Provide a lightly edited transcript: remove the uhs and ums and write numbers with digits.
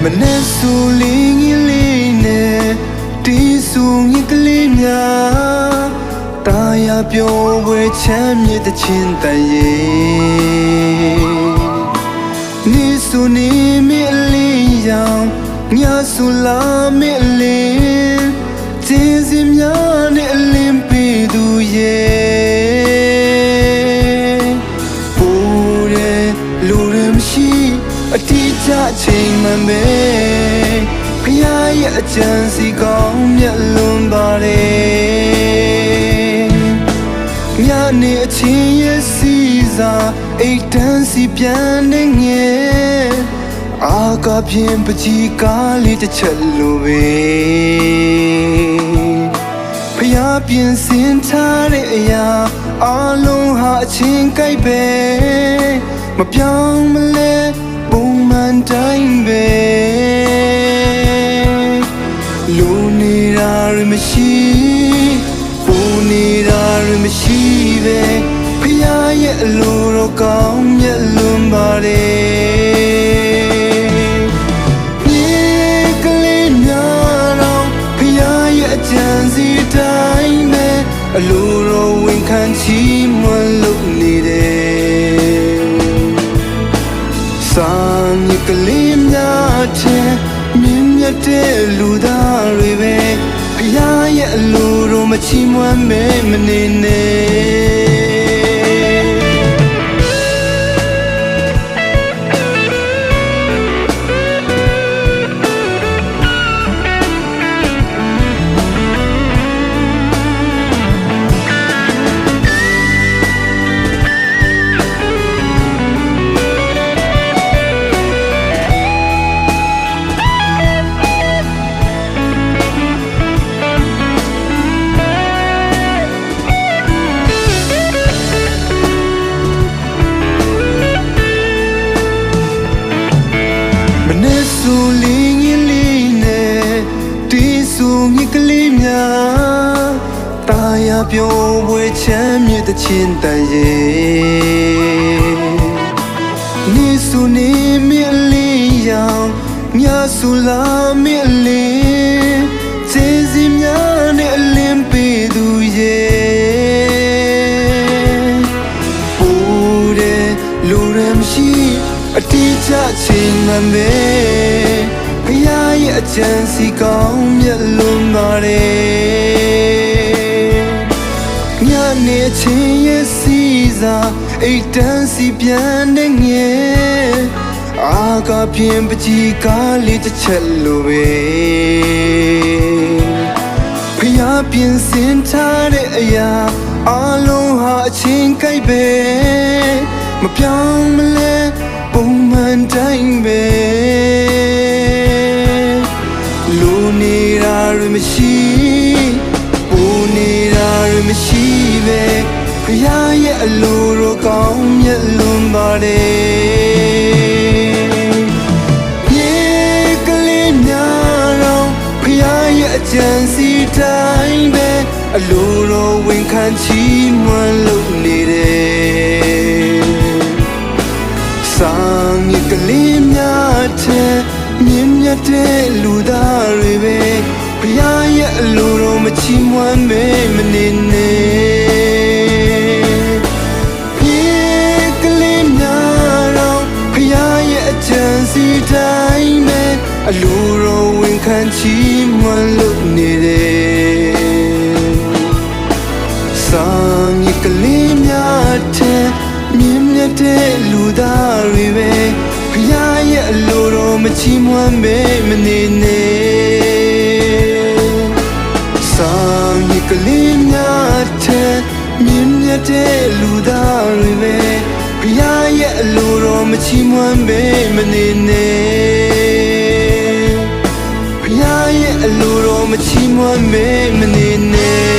မနဲ့ဆူလင်းကြီးလေးနဲ့တီးဆူကြီးကလေးများတာယာပြောဝဲချမ်းမြေတချင်းတန်ရဲ့နေဆူနေမေအလေးရောင်ညဆူလာမေအလေးကျင်းစင်များနဲ့အလင်းပေးသူရဲ့ပိုးတဲ့လူရမရှိအတိအကျချိန်မှန်ပဲဖျားရဲ့အကြံစီကောင်းမြတ်လွန်ပါတယ်ညနေအချင်းရဲ့စီစာအိတ်တန်းစီပြန်နေငယ်အာကပြင်းပကြီးကားလေးတစ်ချက်လိုပဲဖျားပြင်စင်ထားတဲ့အရာအလုံးဟာအချင်းကြိုက်ပဲမပြောင်းမလဲပုံမှန်တိုင်းပဲလူနေတာရမရှိပူနေတာရမရှိပဲဖျားရဲ့အလိုတော်ကောင်းမြတ်လွန်ပါတယ်မြေကလေးများတော့ဖျားရဲ့အကြံစီတိုင်းပဲအလိုတော်ဝန်ခံချီးမွမ်းလို့နေတယ်စာမြေကလေးများတဲ့မြင့်မြတ်တဲ့လူသားတွေပဲဖျားရဲ့အလိုတော်မချီးမွမ်းမဲမနေနဲ့ဆူလင်းကြီးလေးနဲ့တီးဆူကြီးကလေးများတာယာပြောဝဲချမ်းမြေတချင်းတန်ရဲ့နေဆူနေမြေလေးရောင်ညဆူလာမြေလေးကျေးဇူးများနဲ့အလင်းပေးသူရဲ့ပူတဲ့လူရမရှိအတိအကျချိန်မှန်ပဲဖျားရဲ့အကြံစီကောင်းမြတ်လွန်ပါတယ်ညနေချင်းရဲ့စီစာအိတ်တန်းစီပြန်နေငယ်အာကပြင်းပကြီးကားလေးတစ်ချက်လိုပဲဖျားပြင်စင်ထားတဲ့အရာအလုံးဟာအချင်းကြိုက်ပဲမပြောင်းမလဲပုံမှန်တိုင်းပဲလူနေတာရမရှိပူနေတာရမရှိပဲဖျားရဲ့အလိုတော်ကောင်းမြတ်လွန်ပါတယ်မြေကလေးများတော့ဖျားရဲ့အကြံစီတိုင်းပဲအလိုတော်ဝန်ခံချီးမွမ်းလို့နေတယ်စာမြေကလေးများတဲ့မြင့်မြတ်တဲ့လူသားတွေပဲဘုရားရဲ့အလိုတော်မချီးမွမ်းမဲမနေနဲ့မြေကလေးများတော့ဘုရားရဲ့အကြံစီတိုင်းပဲအလိုတော်ဝန်ခံချီးမွမ်းလို့နေတယ်စာမြေကလေးများတဲ့မြင့်မြတ်တဲ့လူသားတွေပဲဖျားရဲ့အလိုတော်မချီးမွမ်းပဲမနေနဲ့စာမြေကလေးများ မြင့်မြတ်တဲ့လူသားတွေပဲဖယားရဲ့အလိုတော်မချီးမွမ်းပဲမနေနဲ့ဖယားရဲ့အလိုတော်မချီးမွမ်းပဲမနေနဲ့